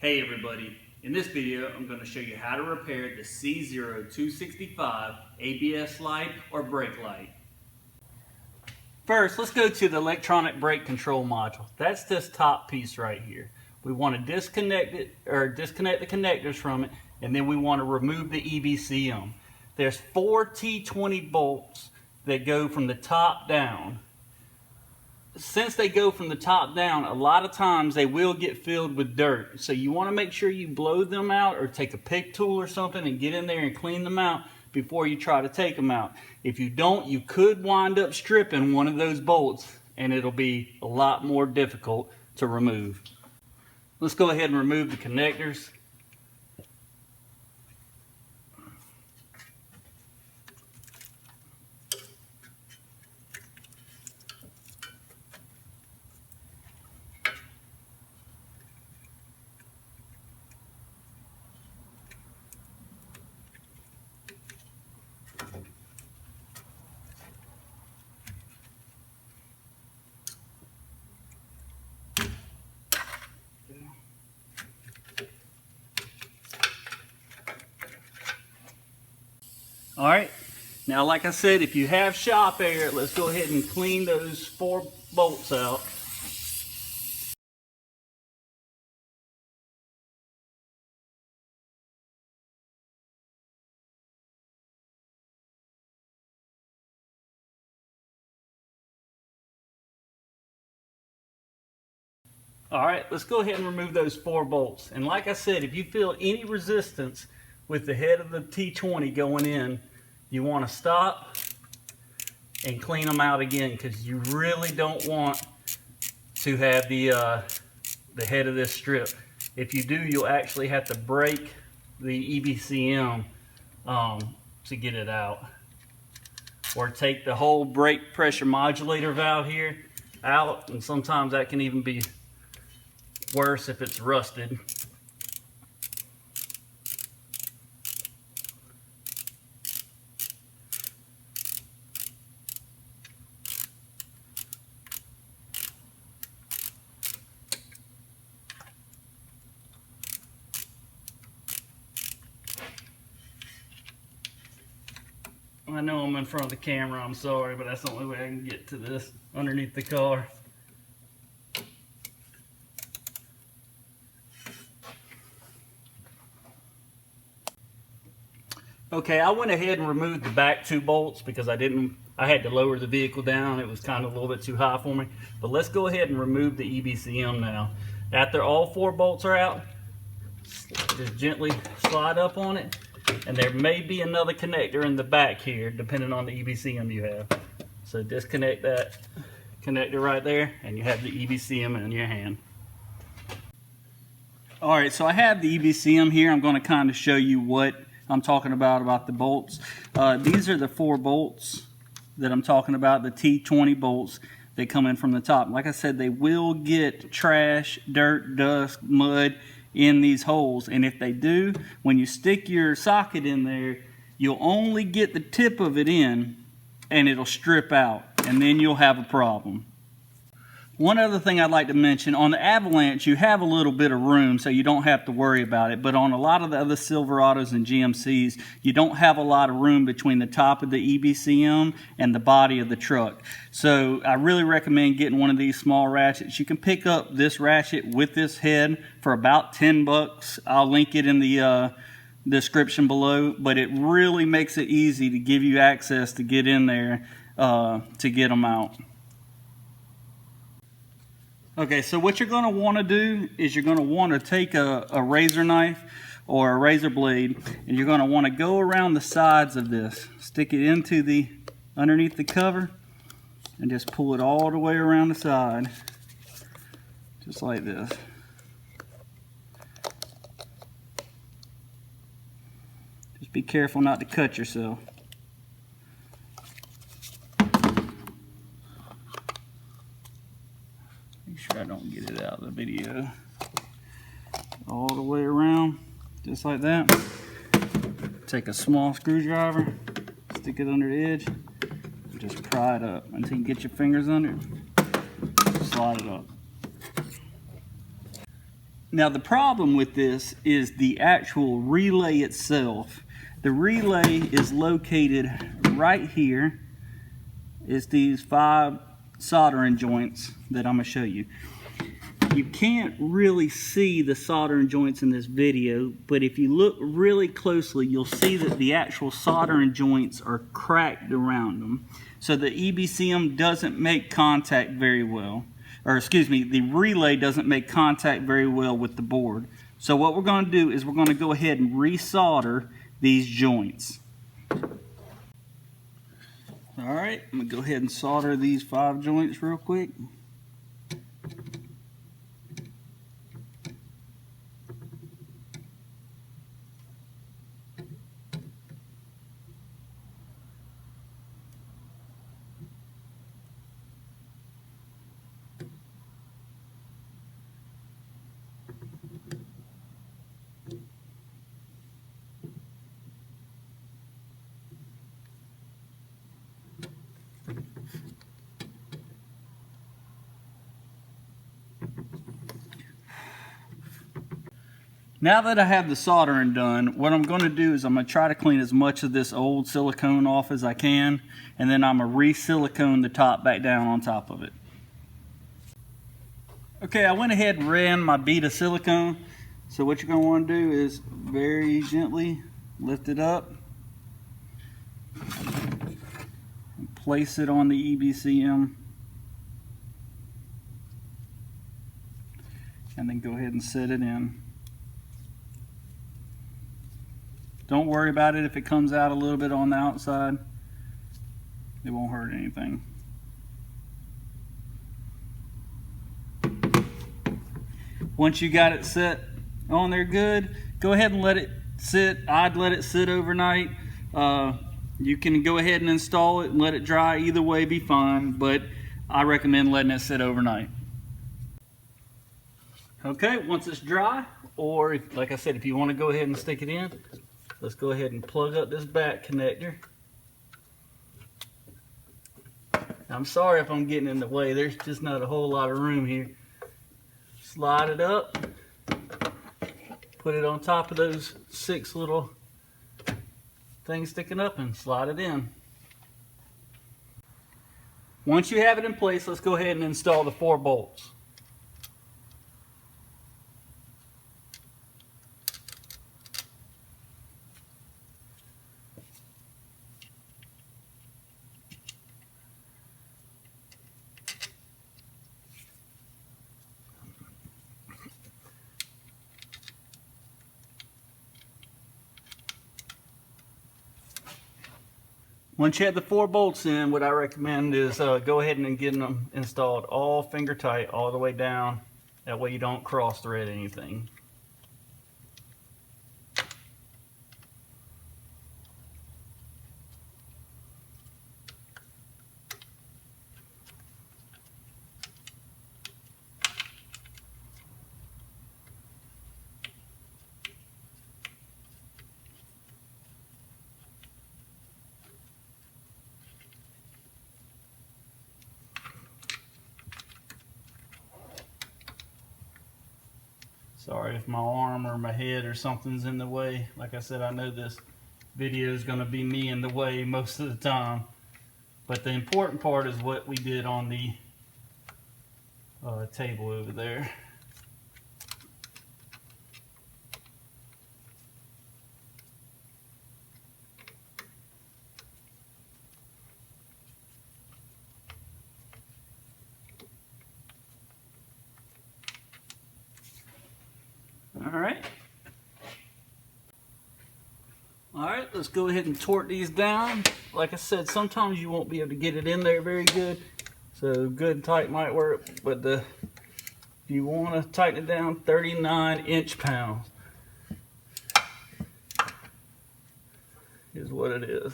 Hey everybody, in this video I'm going to show you how to repair the C0265 ABS light or brake light. First, let's go to the electronic brake control module. That's this top piece right here. We want to disconnect it, or disconnect the connectors from it, and then we want to remove the EBCM. There's 4 T20 bolts that go from the top down. Since they go from the top down, a lot of times they will get filled with dirt. So you want to make sure you blow them out or take a pick tool or something and get in there and clean them out before you try to take them out. If you don't, you could wind up stripping one of those bolts and it'll be a lot more difficult to remove. Let's go ahead and remove the connectors. Alright, now like I said, if you have shop air, let's go ahead and clean those 4 bolts out. Alright, let's go ahead and remove those 4 bolts. And like I said, if you feel any resistance with the head of the T20 going in, you want to stop and clean them out again, because you really don't want to have the head of this strip. If you do, you'll actually have to break the EBCM to get it out. Or take the whole brake pressure modulator valve here out, and sometimes that can even be worse if it's rusted. I know I'm in front of the camera, I'm sorry, but that's the only way I can get to this underneath the car. Okay, I went ahead and removed the back 2 bolts because I had to lower the vehicle down. It was kind of a little bit too high for me. But let's go ahead and remove the EBCM now. After all 4 bolts are out, just gently slide up on it. And there may be another connector in the back here, depending on the EBCM you have. So disconnect that connector right there, and you have the EBCM in your hand. Alright, so I have the EBCM here. I'm going to kind of show you what I'm talking about the bolts. These are the 4 bolts that I'm talking about, the T20 bolts that come in from the top. Like I said, they will get trash, dirt, dust, mud in these holes, and if they do, when you stick your socket in there, you'll only get the tip of it in and it'll strip out, and then you'll have a problem. One other thing I'd like to mention, on the Avalanche you have a little bit of room, so you don't have to worry about it, but on a lot of the other Silverados and GMCs, you don't have a lot of room between the top of the EBCM and the body of the truck. So I really recommend getting one of these small ratchets. You can pick up this ratchet with this head for about 10 bucks. I'll link it in the description below, but it really makes it easy to give you access to get in there to get them out. Okay, so what you're going to want to do is you're going to want to take a razor knife or a razor blade, and you're going to want to go around the sides of this, stick it into underneath the cover, and just pull it all the way around the side, just like this. Just be careful not to cut yourself. Make sure I don't get it out of the video. All the way around, just like that. Take a small screwdriver, stick it under the edge, and just pry it up until you can get your fingers under it. Slide it up. Now the problem with this is the actual relay itself. The relay is located right here. It's these 5 soldering joints that I'm going to show you. You can't really see the soldering joints in this video, but if you look really closely, you'll see that the actual soldering joints are cracked around them. So the EBCM doesn't make contact very well. Or excuse me, the relay doesn't make contact very well with the board. So what we're going to do is we're going to go ahead and resolder these joints. Alright, I'm going to go ahead and solder these 5 joints real quick. Now that I have the soldering done, what I'm going to do is I'm going to try to clean as much of this old silicone off as I can, and then I'm going to re-silicone the top back down on top of it. Okay, I went ahead and ran my bead of silicone. So what you're going to want to do is very gently lift it up and place it on the EBCM, and then go ahead and set it in. Don't worry about it if it comes out a little bit on the outside. It won't hurt anything. Once you got it set on there good, go ahead and let it sit. I'd let it sit overnight. You can go ahead and install it and let it dry. Either way be fine, but I recommend letting it sit overnight. Okay, once it's dry, or if, like I said, if you want to go ahead and stick it in, let's go ahead and plug up this back connector. I'm sorry if I'm getting in the way. There's just not a whole lot of room here. Slide it up. Put it on top of those 6 little things sticking up and slide it in. Once you have it in place, let's go ahead and install the 4 bolts. Once you have the 4 bolts in, what I recommend is go ahead and get them installed all finger tight all the way down. That way you don't cross thread anything. Sorry if my arm or my head or something's in the way. Like I said, I know this video is going to be me in the way most of the time. But the important part is what we did on the table over there. Alright, let's go ahead and torque these down. Like I said, sometimes you won't be able to get it in there very good, so good and tight might work, but if you want to tighten it down, 39 inch-pounds is what it is.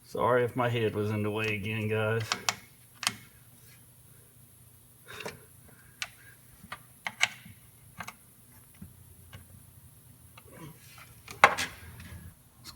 Sorry if my head was in the way again, guys.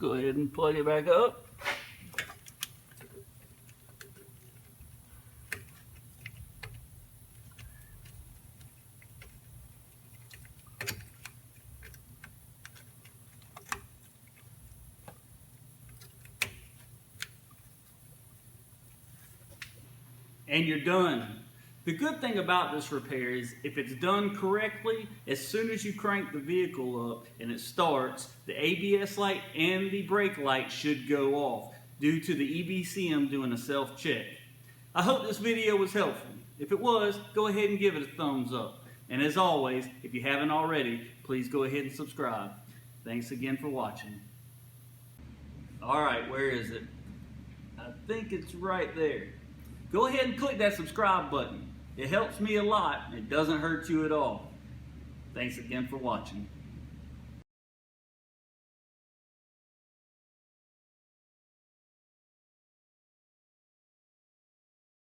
Go ahead and plug it back up. and you're done. The good thing about this repair is if it's done correctly, as soon as you crank the vehicle up and it starts, the ABS light and the brake light should go off due to the EBCM doing a self-check. I hope this video was helpful. If it was, go ahead and give it a thumbs up. And as always, if you haven't already, please go ahead and subscribe. Thanks again for watching. Alright, where is it? I think it's right there. Go ahead and click that subscribe button. It helps me a lot and it doesn't hurt you at all. Thanks again for watching.